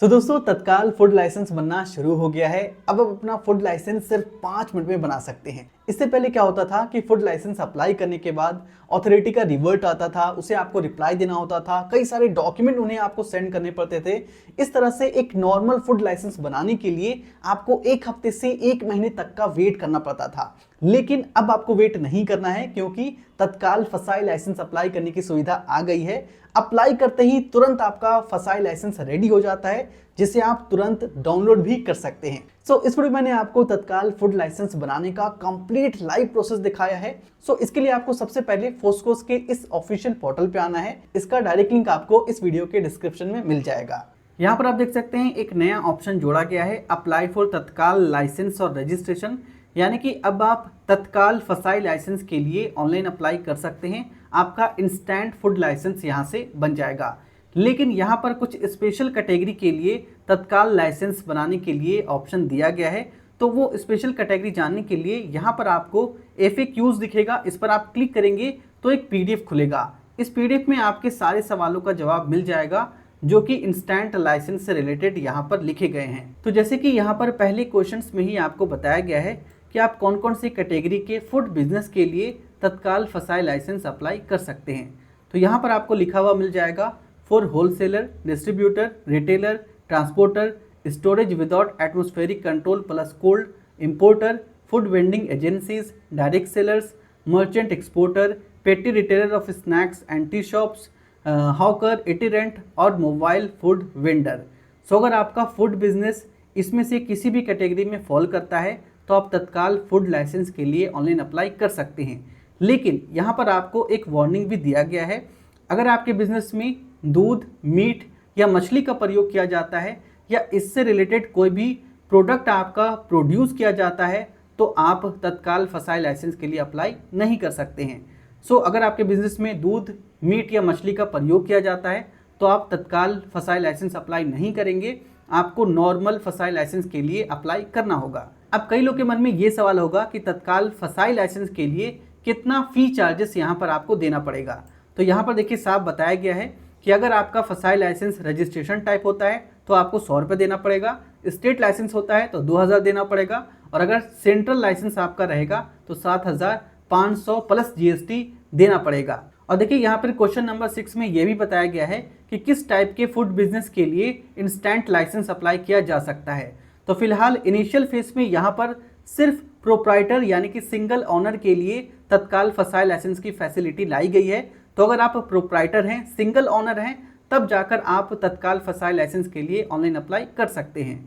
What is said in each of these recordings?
दोस्तों तत्काल food licence बनना शुरू हो गया है। अब आप अपना फूड लाइसेंस सिर्फ 5 मिनट में बना सकते हैं। इससे पहले क्या होता था कि फूड लाइसेंस अप्लाई करने के बाद अथॉरिटी का रिवर्ट आता था, उसे आपको रिप्लाई देना होता था, कई सारे डॉक्यूमेंट उन्हें आपको सेंड करने पड़ते थे। इस तरह से एक नॉर्मल फूड लाइसेंस बनाने के लिए आपको 1 हफ्ते से 1 महीने तक का वेट करना पड़ता था। लेकिन अब आपको वेट नहीं करना है, क्योंकि तत्काल फसाई लाइसेंस अप्लाई करने की सुविधा आ गई है। अप्लाई करते ही तुरंत आपका फसाई लाइसेंस रेडी हो जाता है, जिसे आप तुरंत डाउनलोड भी कर सकते हैं। इस वीडियो में मैंने आपको तत्काल फूड लाइसेंस बनाने का कंप्लीट लाइव प्रोसेस दिखाया है। इसके लिए आपको सबसे पहले फोस्कोस के इस ऑफिशियल पोर्टल पे आना है। इसका डायरेक्ट लिंक आपको इस वीडियो के डिस्क्रिप्शन में मिल जाएगा। यहाँ पर आप देख सकते हैं एक नया ऑप्शन जोड़ा गया है, अप्लाई फॉर तत्काल लाइसेंस और रजिस्ट्रेशन। यानी कि अब आप तत्काल फसाई लाइसेंस के लिए ऑनलाइन अप्लाई कर सकते हैं। आपका इंस्टेंट फूड लाइसेंस यहाँ से बन जाएगा। लेकिन यहाँ पर कुछ स्पेशल कैटेगरी के लिए तत्काल लाइसेंस बनाने के लिए ऑप्शन दिया गया है। तो वो स्पेशल कैटेगरी जानने के लिए यहाँ पर आपको FAQs दिखेगा, इस पर आप क्लिक करेंगे तो एक PDF खुलेगा। इस PDF में आपके सारे सवालों का जवाब मिल जाएगा, जो कि इंस्टेंट लाइसेंस से रिलेटेड यहाँ पर लिखे गए हैं। तो जैसे कि यहाँ पर पहले क्वेश्चंस में ही आपको बताया गया है कि आप कौन कौन सी कैटेगरी के फूड बिजनेस के लिए तत्काल फसाई लाइसेंस अप्लाई कर सकते हैं। तो यहाँ पर आपको लिखा हुआ मिल जाएगा for wholesaler, distributor, retailer, transporter, storage without atmospheric control plus cold, importer, food vending agencies, direct sellers, merchant exporter, petty retailer of snacks and tea shops, hawker, itinerant और मोबाइल फूड वेंडर। अगर आपका food business इसमें से किसी भी category में fall करता है तो आप तत्काल फूड लाइसेंस के लिए ऑनलाइन अप्लाई कर सकते हैं। लेकिन यहाँ पर आपको एक वार्निंग भी दिया गया है, अगर आपके बिजनेस में दूध, मीट या मछली का प्रयोग किया जाता है या इससे रिलेटेड कोई भी प्रोडक्ट आपका प्रोड्यूस किया जाता है तो आप तत्काल फसाई लाइसेंस के लिए अप्लाई नहीं कर सकते हैं। अगर आपके बिजनेस में दूध, मीट या मछली का प्रयोग किया जाता है तो आप तत्काल फसाई लाइसेंस अप्लाई नहीं करेंगे, आपको नॉर्मल फसाई लाइसेंस के लिए अप्लाई करना होगा। अब कई लोग के मन में ये सवाल होगा कि तत्काल फसाई लाइसेंस के लिए कितना फी चार्जेस यहाँ पर आपको देना पड़ेगा। तो यहाँ पर देखिए साफ बताया गया है कि अगर आपका फसाई लाइसेंस रजिस्ट्रेशन टाइप होता है तो आपको 100 रुपये देना पड़ेगा, स्टेट लाइसेंस होता है तो 2000 देना पड़ेगा, और अगर सेंट्रल लाइसेंस आपका रहेगा तो 7500 प्लस GST देना पड़ेगा। और देखिए यहाँ पर क्वेश्चन नंबर 6 में ये भी बताया गया है कि किस टाइप के फूड बिजनेस के लिए इंस्टेंट लाइसेंस अप्लाई किया जा सकता है। तो फिलहाल इनिशियल फेज में यहाँ पर सिर्फ प्रोप्राइटर यानी कि सिंगल ऑनर के लिए तत्काल फसाई लाइसेंस की फैसिलिटी लाई गई है। तो अगर आप प्रोप्राइटर हैं, सिंगल ऑनर हैं, तब जाकर आप तत्काल फसाई लाइसेंस के लिए ऑनलाइन अप्लाई कर सकते हैं।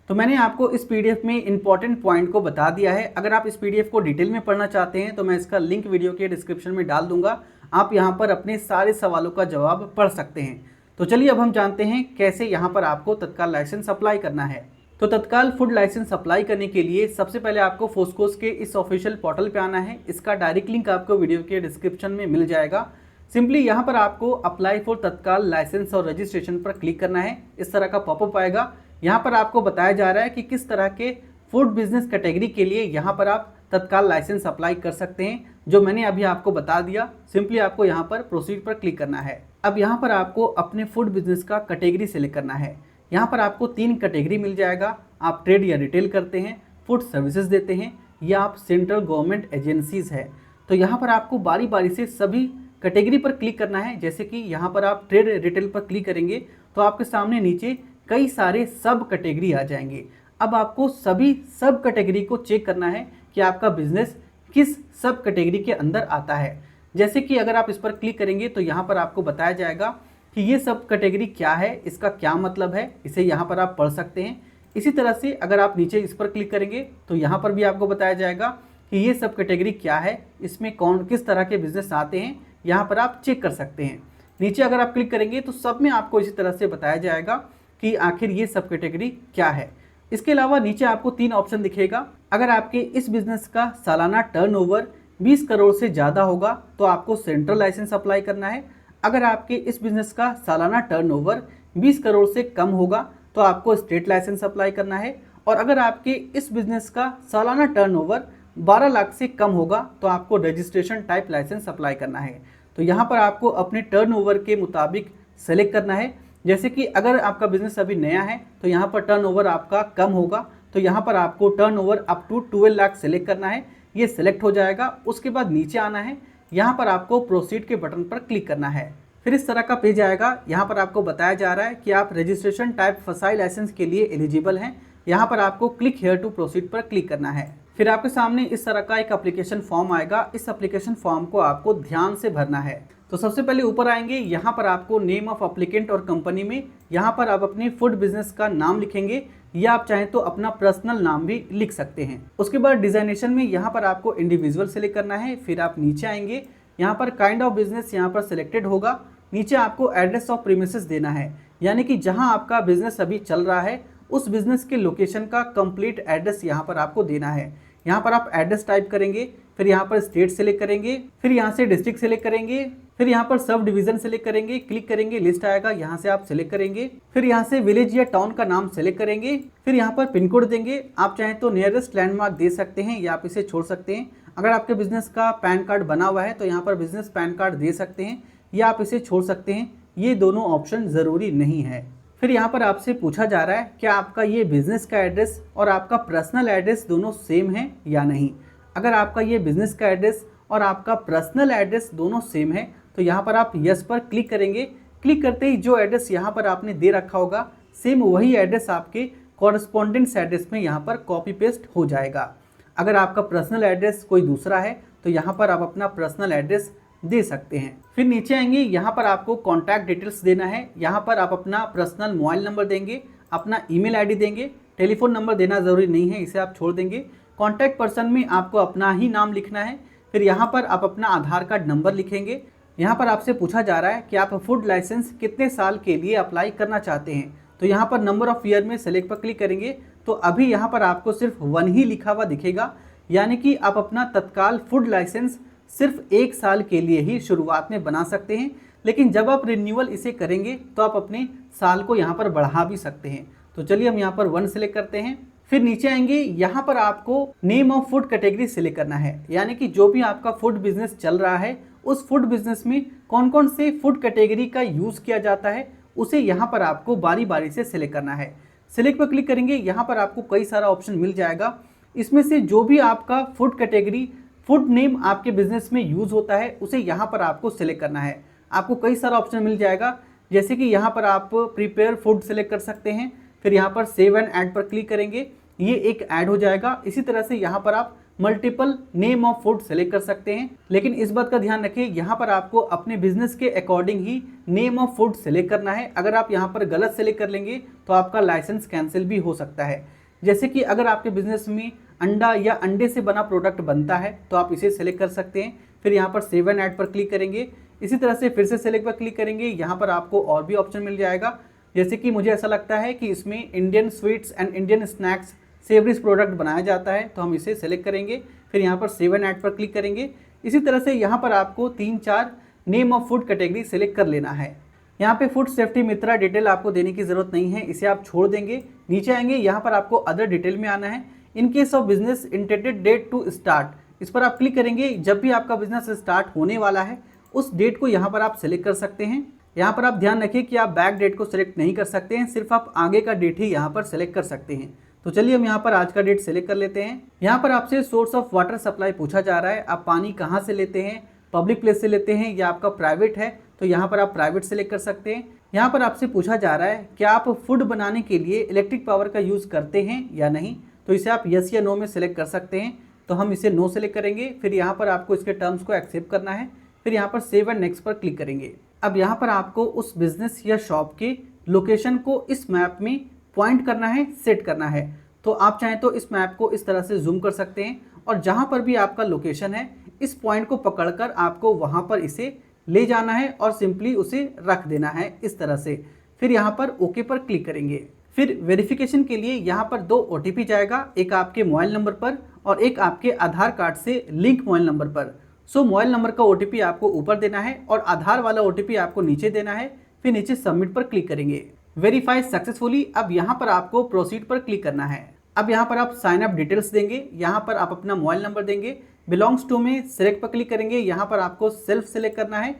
तो मैंने आपको इस PDF में इंपॉर्टेंट पॉइंट को बता दिया है। अगर आप इस PDF को डिटेल में पढ़ना चाहते हैं तो मैं इसका लिंक वीडियो के डिस्क्रिप्शन में डाल दूंगा, आप यहाँ पर अपने सारे सवालों का जवाब पढ़ सकते हैं। तो चलिए अब हम जानते हैं कैसे यहाँ पर आपको तत्काल लाइसेंस अप्लाई करना है। तो तत्काल फूड लाइसेंस अप्लाई करने के लिए सबसे पहले आपको फोस्कोस के इस ऑफिशियल पोर्टल पे आना है। इसका डायरेक्ट लिंक आपको वीडियो के डिस्क्रिप्शन में मिल जाएगा। सिंपली यहाँ पर आपको अप्लाई फॉर तत्काल लाइसेंस और रजिस्ट्रेशन पर क्लिक करना है। इस तरह का पॉपअप आएगा। यहाँ पर आपको बताया जा रहा है कि किस तरह के फूड बिजनेस कैटेगरी के लिए यहाँ पर आप तत्काल लाइसेंस अप्लाई कर सकते हैं, जो मैंने अभी आपको बता दिया। सिंपली आपको यहाँ पर प्रोसीड पर क्लिक करना है। अब यहाँ पर आपको अपने फूड बिजनेस का कैटेगरी सेलेक्ट करना है। यहाँ पर आपको 3 कैटेगरी मिल जाएगा। आप ट्रेड या रिटेल करते हैं, फूड सर्विसेज देते हैं, या आप सेंट्रल गवर्नमेंट एजेंसीज है। तो यहाँ पर आपको बारी बारी से सभी कैटेगरी पर क्लिक करना है। जैसे कि यहाँ पर आप ट्रेड रिटेल पर क्लिक करेंगे तो आपके सामने नीचे कई सारे सब कैटेगरी आ जाएंगे। अब आपको सभी सब कैटेगरी को चेक करना है कि आपका बिजनेस किस सब कैटेगरी के अंदर आता है। जैसे कि अगर आप इस पर क्लिक करेंगे तो यहाँ पर आपको बताया जाएगा कि ये सब कैटेगरी क्या है, इसका क्या मतलब है, इसे यहाँ पर आप पढ़ सकते हैं। इसी तरह से अगर आप नीचे इस पर क्लिक करेंगे तो यहाँ पर भी आपको बताया जाएगा कि ये सब कैटेगरी क्या है, इसमें कौन किस तरह के बिजनेस आते हैं, यहाँ पर आप चेक कर सकते हैं। नीचे अगर आप क्लिक करेंगे तो सब में आपको इसी तरह से बताया जाएगा कि आखिर ये सब कैटेगरी क्या है। इसके अलावा नीचे आपको 3 ऑप्शन दिखेगा। अगर आपके इस बिजनेस का सालाना टर्नओवर 20 करोड़ से ज़्यादा होगा तो आपको सेंट्रल लाइसेंस अप्लाई करना है। अगर आपके इस बिजनेस का सालाना टर्नओवर 20 करोड़ से कम होगा तो आपको स्टेट लाइसेंस अप्लाई करना है। और अगर आपके इस बिजनेस का सालाना टर्नओवर 12 लाख से कम होगा तो आपको रजिस्ट्रेशन टाइप लाइसेंस अप्लाई करना है। तो यहाँ पर आपको अपने टर्नओवर के मुताबिक सेलेक्ट करना है। जैसे कि अगर आपका बिजनेस अभी नया है तो यहाँ पर टर्नओवर आपका कम होगा, तो यहाँ पर आपको turnover up to 12 lakh select करना है। ये सिलेक्ट हो जाएगा। उसके बाद नीचे आना है, यहाँ पर आपको प्रोसीड के बटन पर क्लिक करना है। फिर इस तरह का पेज आएगा। यहाँ पर आपको बताया जा रहा है कि आप रजिस्ट्रेशन टाइप फसाई लाइसेंस के लिए एलिजिबल हैं। यहाँ पर आपको क्लिक हेयर टू प्रोसीड पर क्लिक करना है। फिर आपके सामने इस तरह का एक एप्लीकेशन फॉर्म आएगा। इस एप्लीकेशन फॉर्म को आपको ध्यान से भरना है। तो सबसे पहले ऊपर आएंगे, यहाँ पर आपको नेम ऑफ एप्लीकेंट और कंपनी में यहाँ पर आप अपने फूड बिजनेस का नाम लिखेंगे, या आप चाहें तो अपना पर्सनल नाम भी लिख सकते हैं। उसके बाद डिजाइनेशन में यहाँ पर आपको इंडिविजुअल सेलेक्ट करना है। फिर आप नीचे आएंगे, यहाँ पर काइंड ऑफ बिजनेस यहाँ पर सिलेक्टेड होगा। नीचे आपको एड्रेस ऑफ प्रीमिसेस देना है, यानी कि जहाँ आपका बिजनेस अभी चल रहा है उस बिजनेस के लोकेशन का कंप्लीट एड्रेस यहाँ पर आपको देना है। यहाँ पर आप एड्रेस टाइप करेंगे, फिर यहाँ पर स्टेट सेलेक्ट करेंगे, फिर यहाँ से डिस्ट्रिक्ट सेलेक्ट करेंगे, फिर यहाँ पर सब डिवीजन सेलेक्ट करेंगे, क्लिक करेंगे, लिस्ट आएगा, यहाँ से आप सेलेक्ट करेंगे। फिर यहाँ से विलेज या टाउन का नाम सेलेक्ट करेंगे, फिर यहाँ पर पिन कोड देंगे। आप चाहें तो नियरेस्ट लैंडमार्क दे सकते हैं या आप इसे छोड़ सकते हैं। अगर आपके बिजनेस का पैन कार्ड बना हुआ है तो यहाँ पर बिजनेस पैन कार्ड दे सकते हैं या आप इसे छोड़ सकते हैं। ये दोनों ऑप्शन ज़रूरी नहीं है। फिर यहाँ पर आपसे पूछा जा रहा है क्या आपका ये बिजनेस का एड्रेस और आपका पर्सनल एड्रेस दोनों सेम है या नहीं। अगर आपका ये बिजनेस का एड्रेस और आपका पर्सनल एड्रेस दोनों सेम है तो यहाँ पर आप यस पर क्लिक करेंगे। क्लिक करते ही जो एड्रेस यहाँ पर आपने दे रखा होगा सेम वही एड्रेस आपके कॉरस्पॉन्डेंस एड्रेस में यहाँ पर कॉपी पेस्ट हो जाएगा। अगर आपका पर्सनल एड्रेस कोई दूसरा है तो यहाँ पर आप अपना पर्सनल एड्रेस दे सकते हैं। फिर नीचे आएंगे, यहाँ पर आपको कॉन्टैक्ट डिटेल्स देना है। यहाँ पर आप अपना पर्सनल मोबाइल नंबर देंगे, अपना ईमेल आईडी देंगे। टेलीफोन नंबर देना ज़रूरी नहीं है, इसे आप छोड़ देंगे। कॉन्टैक्ट पर्सन में आपको अपना ही नाम लिखना है। फिर यहाँ पर आप अपना आधार कार्ड नंबर लिखेंगे। यहाँ पर आपसे पूछा जा रहा है कि आप फूड लाइसेंस कितने साल के लिए अप्लाई करना चाहते हैं, तो यहाँ पर नंबर ऑफ ईयर में सेलेक्ट पर क्लिक करेंगे तो अभी यहाँ पर आपको सिर्फ 1 ही लिखा हुआ दिखेगा, यानी कि आप अपना तत्काल फूड लाइसेंस सिर्फ 1 साल के लिए ही शुरुआत में बना सकते हैं। लेकिन जब आप रिन्यूअल इसे करेंगे तो आप अपने साल को यहाँ पर बढ़ा भी सकते हैं। तो चलिए हम यहाँ पर 1 सेलेक्ट करते हैं। फिर नीचे आएंगे, यहाँ पर आपको name of food category select करना है, यानी कि जो भी आपका फूड बिजनेस चल रहा है उस फूड बिजनेस में कौन कौन से फूड कैटेगरी का यूज़ किया जाता है उसे यहाँ पर आपको बारी बारी से सिलेक्ट करना है। सिलेक्ट पर क्लिक करेंगे, यहाँ पर आपको कई सारा ऑप्शन मिल जाएगा। इसमें से जो भी आपका फूड कैटेगरी फूड नेम आपके बिजनेस में यूज़ होता है उसे यहाँ पर आपको सिलेक्ट करना है। आपको कई सारा ऑप्शन मिल जाएगा, जैसे कि यहाँ पर आप प्रिपेयर फूड सेलेक्ट कर सकते हैं। फिर यहाँ पर सेव एंड ऐड पर क्लिक करेंगे, ये एक ऐड हो जाएगा। इसी तरह से यहाँ पर आप multiple name of food select कर सकते हैं। लेकिन इस बात का ध्यान रखिए, यहाँ पर आपको अपने बिजनेस के according he name of food select करना है। अगर आप यहाँ पर गलत सेलेक्ट कर लेंगे तो आपका लाइसेंस कैंसिल भी हो सकता है। जैसे कि अगर आपके बिजनेस में अंडा या अंडे से बना प्रोडक्ट बनता है तो आप इसे सेलेक्ट कर सकते हैं। फिर यहाँ पर सेव एंड ऐड पर क्लिक करेंगे। इसी तरह से फिर से सेलेक्ट पर क्लिक करेंगे। यहाँ पर आपको और भी ऑप्शन मिल जाएगा, जैसे कि मुझे ऐसा लगता है कि इसमें Indian sweets and Indian snacks savouries product बनाया जाता है, तो हम इसे सेलेक्ट करेंगे। फिर यहाँ पर सेव एंड ऐड पर क्लिक करेंगे। इसी तरह से यहाँ पर आपको 3-4 name of food category select कर लेना है। यहाँ पे फूड सेफ्टी मित्रा डिटेल आपको देने की ज़रूरत नहीं है, इसे आप छोड़ देंगे। नीचे आएंगे, यहाँ पर आपको अदर डिटेल में आना है। In case of business intended date to start, इस पर आप क्लिक करेंगे। जब भी आपका बिजनेस स्टार्ट होने वाला है उस डेट को यहाँ पर आप सेलेक्ट कर सकते हैं। यहाँ पर आप ध्यान रखिए कि आप बैक डेट को सेलेक्ट नहीं कर सकते हैं, सिर्फ आप आगे का डेट ही यहाँ पर सेलेक्ट कर सकते हैं। तो चलिए हम यहाँ पर आज का डेट सेलेक्ट कर लेते हैं। यहाँ पर आपसे सोर्स ऑफ वाटर सप्लाई पूछा जा रहा है, आप पानी कहाँ से लेते हैं, पब्लिक प्लेस से लेते हैं या आपका प्राइवेट है, तो यहाँ पर आप प्राइवेट सेलेक्ट कर सकते हैं। यहाँ पर आपसे पूछा जा रहा है क्या आप फूड बनाने के लिए इलेक्ट्रिक पावर का यूज़ करते हैं या नहीं, तो इसे आप यस या नो में सेलेक्ट कर सकते हैं। तो हम इसे नो सेलेक्ट करेंगे। फिर यहाँ पर आपको इसके टर्म्स को एक्सेप्ट करना है। फिर यहाँ पर सेव एंड नेक्स्ट पर क्लिक करेंगे। अब यहाँ पर आपको उस बिजनेस या शॉप के लोकेशन को इस मैप में पॉइंट करना है, सेट करना है। तो आप चाहें तो इस मैप को इस तरह से जूम कर सकते हैं और जहाँ पर भी आपका लोकेशन है इस पॉइंट को पकड़कर आपको वहाँ पर इसे ले जाना है और सिंपली उसे रख देना है इस तरह से। फिर यहाँ पर ओके पर क्लिक करेंगे। फिर वेरिफिकेशन के लिए यहाँ पर 2 OTP जाएगा, एक आपके मोबाइल नंबर पर और एक आपके आधार कार्ड से लिंक मोबाइल नंबर पर। सो मोबाइल नंबर का OTP आपको ऊपर देना है और आधार वाला OTP आपको नीचे देना है। फिर नीचे सबमिट पर क्लिक करेंगे। Verify successfully. अब यहाँ पर आपको प्रोसीड पर क्लिक करना है। अब यहाँ पर आप साइन अप डिटेल्स देंगे, यहाँ पर आप अपना मोबाइल नंबर देंगे। बिलोंग्स टू में सिलेक्ट पर क्लिक करेंगे, यहाँ पर आपको सेल्फ सेलेक्ट करना है।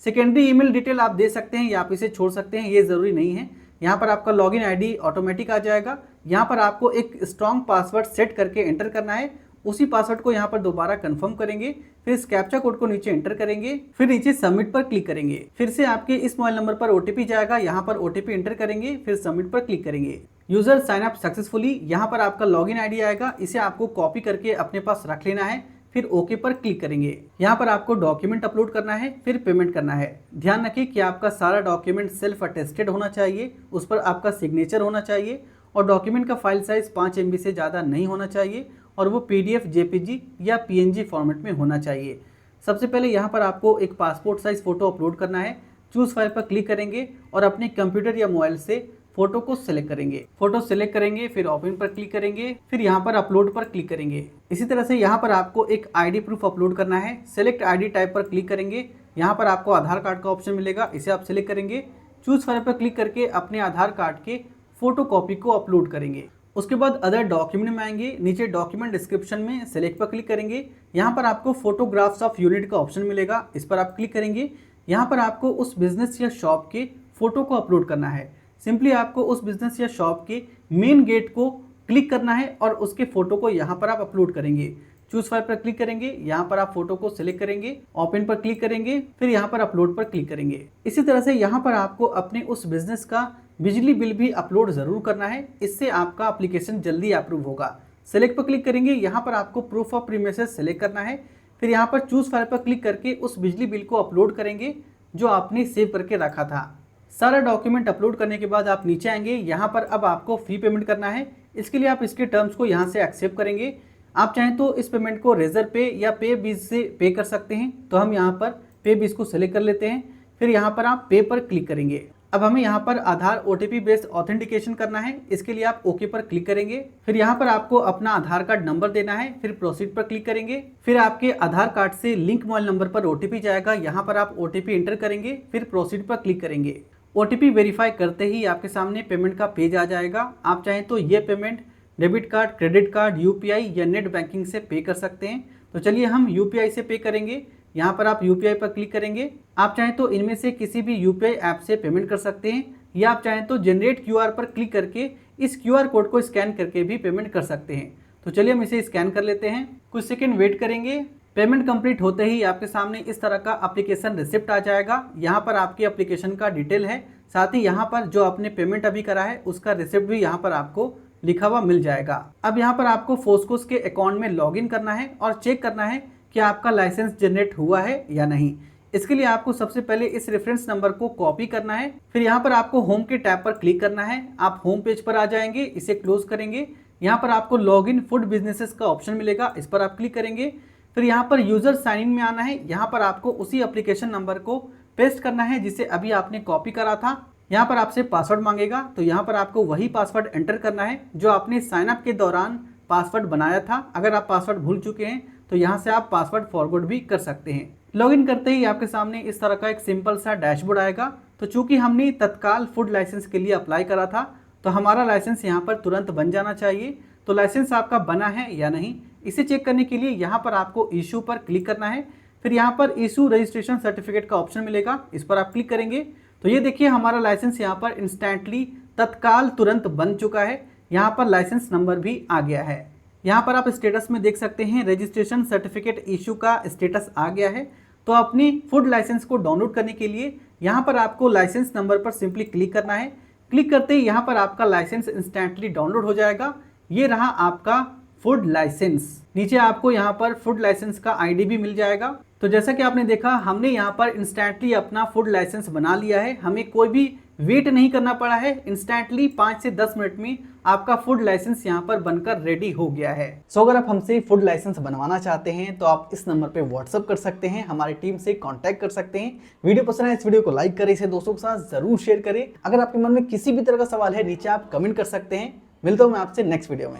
सेकेंडरी ईमेल डिटेल आप दे सकते हैं या आप इसे छोड़ सकते हैं, ये ज़रूरी नहीं है। यहाँ पर आपका लॉगिन आईडी ऑटोमेटिक आ जाएगा। यहाँ पर आपको एक स्ट्रॉन्ग पासवर्ड सेट करके एंटर करना है। उसी पासवर्ड को यहाँ पर दोबारा कंफर्म करेंगे, फिर इस कैप्चा कोड को नीचे एंटर करेंगे, फिर नीचे सबमिट पर क्लिक करेंगे। फिर से आपके इस मोबाइल नंबर पर ओटीपी जाएगा, यहाँ पर ओटीपी एंटर करेंगे, फिर सबमिट पर क्लिक करेंगे। यूजर साइन अप सक्सेसफुली, यहाँ पर आपका लॉगिन आईडी आएगा, इसे आपको कॉपी करके अपने पास रख लेना है, फिर ओके पर क्लिक करेंगे। यहाँ पर आपको डॉक्यूमेंट अपलोड करना है, फिर पेमेंट करना है। ध्यान रखिए कि आपका सारा डॉक्यूमेंट सेल्फ अटेस्टेड होना चाहिए, उस पर आपका सिग्नेचर होना चाहिए और डॉक्यूमेंट का फाइल साइज 5 MB से ज़्यादा नहीं होना चाहिए और वो PDF, JPG या PNG फॉर्मेट में होना चाहिए। सबसे पहले यहाँ पर आपको एक पासपोर्ट साइज फ़ोटो अपलोड करना है। चूज़ फाइल पर क्लिक करेंगे और अपने कंप्यूटर या मोबाइल से फोटो को सिलेक्ट करेंगे। फोटो सिलेक्ट करेंगे, फिर ओपन पर क्लिक करेंगे, फिर यहाँ पर अपलोड पर क्लिक करेंगे। इसी तरह से यहाँ पर आपको एक ID प्रूफ अपलोड करना है। सेलेक्ट ID टाइप पर क्लिक करेंगे, यहाँ पर आपको आधार कार्ड का ऑप्शन मिलेगा, इसे आप सिलेक्ट करेंगे। चूज़ फाइल पर क्लिक करके अपने आधार कार्ड के फोटो कॉपी को अपलोड करेंगे। उसके बाद अदर डॉक्यूमेंट में आएंगे, नीचे डॉक्यूमेंट डिस्क्रिप्शन में सेलेक्ट पर क्लिक करेंगे। यहाँ पर आपको फोटोग्राफ्स ऑफ यूनिट का ऑप्शन मिलेगा, इस पर आप क्लिक करेंगे। यहाँ पर आपको उस बिजनेस या शॉप के फोटो को अपलोड करना है। सिंपली आपको उस बिजनेस या शॉप के मेन गेट को क्लिक करना है और उसके फोटो को यहाँ पर आप अपलोड करेंगे। चूज फाइल पर क्लिक करेंगे, यहाँ पर आप फोटो को सिलेक्ट करेंगे, ओपन पर क्लिक करेंगे, फिर यहाँ पर अपलोड पर क्लिक करेंगे। इसी तरह से यहाँ पर आपको अपने उस बिजनेस का बिजली बिल भी अपलोड जरूर करना है, इससे आपका एप्लीकेशन जल्दी अप्रूव होगा। सेलेक्ट पर क्लिक करेंगे, यहाँ पर आपको प्रूफ ऑफ प्रीमिसेस सेलेक्ट करना है, फिर यहाँ पर चूज फाइल पर क्लिक करके उस बिजली बिल को अपलोड करेंगे जो आपने सेव करके रखा था। सारा डॉक्यूमेंट अपलोड करने के बाद आप नीचे आएंगे, यहाँ पर अब आपको फी पेमेंट करना है। इसके लिए आप इसके टर्म्स को यहाँ से एक्सेप्ट करेंगे। आप चाहें तो इस पेमेंट को रेजर पे या पे बीज से पे कर सकते हैं, तो हम यहाँ पर पे बीज को सिलेक्ट कर लेते हैं। फिर यहाँ पर आप पे पर क्लिक करेंगे। अब हमें यहाँ पर आधार OTP बेस्ड ऑथेंटिकेशन करना है, इसके लिए आप ओके पर क्लिक करेंगे। फिर यहाँ पर आपको अपना आधार कार्ड नंबर देना है, फिर प्रोसीड पर क्लिक करेंगे। फिर आपके आधार कार्ड से लिंक मोबाइल नंबर पर OTP जाएगा, यहाँ पर आप OTP एंटर करेंगे, फिर प्रोसीड पर क्लिक करेंगे। OTP वेरीफाई करते ही आपके सामने पेमेंट का पेज आ जाएगा। आप चाहें तो ये payment debit card, credit card, UPI या नेट बैंकिंग से पे कर सकते हैं। तो चलिए हम UPI से पे करेंगे। यहाँ पर आप UPI पर क्लिक करेंगे। आप चाहें तो इनमें से किसी भी UPI ऐप से पेमेंट कर सकते हैं, या आप चाहें तो जनरेट QR पर क्लिक करके इस QR कोड को स्कैन करके भी पेमेंट कर सकते हैं। तो चलिए हम इसे स्कैन कर लेते हैं, कुछ सेकेंड वेट करेंगे। पेमेंट कंप्लीट होते ही आपके सामने इस तरह का एप्लीकेशन रिसिप्ट आ जाएगा। यहाँ पर आपकी एप्लीकेशन का डिटेल है, साथ ही यहाँ पर जो आपने पेमेंट अभी करा है उसका रिसिप्ट भी यहाँ पर आपको लिखा हुआ मिल जाएगा। अब यहाँ पर आपको फोस्कोस के अकाउंट में लॉगिन करना है और चेक करना है कि आपका लाइसेंस जनरेट हुआ है या नहीं। इसके लिए आपको सबसे पहले इस रेफरेंस नंबर को कॉपी करना है, फिर यहाँ पर आपको होम के टैब पर क्लिक करना है। आप होम पेज पर आ जाएंगे, इसे क्लोज करेंगे। यहाँ पर आपको लॉगिन फूड बिजनेसेस का ऑप्शन मिलेगा, इस पर आप क्लिक करेंगे। फिर यहाँ पर यूजर साइन इन में आना है, यहाँ पर आपको उसी एप्लीकेशन नंबर को पेस्ट करना है जिसे अभी आपने कॉपी करा था। यहाँ पर आपसे पासवर्ड मांगेगा, तो यहाँ पर आपको वही पासवर्ड एंटर करना है जो आपने साइन अप के दौरान पासवर्ड बनाया था। अगर आप पासवर्ड भूल चुके हैं तो यहाँ से आप पासवर्ड फॉरवर्ड भी कर सकते हैं। लॉगिन करते ही आपके सामने इस तरह का एक सिंपल सा डैशबोर्ड आएगा। तो चूंकि हमने तत्काल फूड लाइसेंस के लिए अप्लाई करा था, तो हमारा लाइसेंस यहाँ पर तुरंत बन जाना चाहिए। तो लाइसेंस आपका बना है या नहीं, इसे चेक करने के लिए यहाँ पर आपको इशू पर क्लिक करना है। फिर यहाँ पर इशू रजिस्ट्रेशन सर्टिफिकेट का ऑप्शन मिलेगा, इस पर आप क्लिक करेंगे। तो ये देखिए हमारा लाइसेंस यहाँ पर इंस्टेंटली तत्काल तुरंत बन चुका है। यहाँ पर लाइसेंस नंबर भी आ गया है। यहाँ पर आप स्टेटस में देख सकते हैं रजिस्ट्रेशन सर्टिफिकेट इशू का स्टेटस आ गया है। तो अपनी फूड लाइसेंस को डाउनलोड करने के लिए यहाँ पर आपको लाइसेंस नंबर पर सिंपली क्लिक करना है। क्लिक करते ही यहाँ पर आपका लाइसेंस इंस्टेंटली डाउनलोड हो जाएगा। ये रहा आपका फूड लाइसेंस। नीचे आपको यहाँ पर फूड लाइसेंस का ID भी मिल जाएगा। तो जैसा कि आपने देखा, हमने यहाँ पर इंस्टेंटली अपना फूड लाइसेंस बना लिया है। हमें कोई भी वेट नहीं करना पड़ा है। इंस्टेंटली 5 से 10 मिनट में आपका फूड लाइसेंस यहाँ पर बनकर रेडी हो गया है। सो अगर आप हमसे फूड लाइसेंस बनवाना चाहते हैं तो आप इस नंबर पे व्हाट्सअप कर सकते हैं, हमारी टीम से कांटेक्ट कर सकते हैं। वीडियो पसंद है इस वीडियो को लाइक करें, इसे दोस्तों के साथ जरूर शेयर करें। अगर आपके मन में किसी भी तरह का सवाल है नीचे आप कमेंट कर सकते हैं। मिलता हूँ मैं आपसे नेक्स्ट वीडियो में।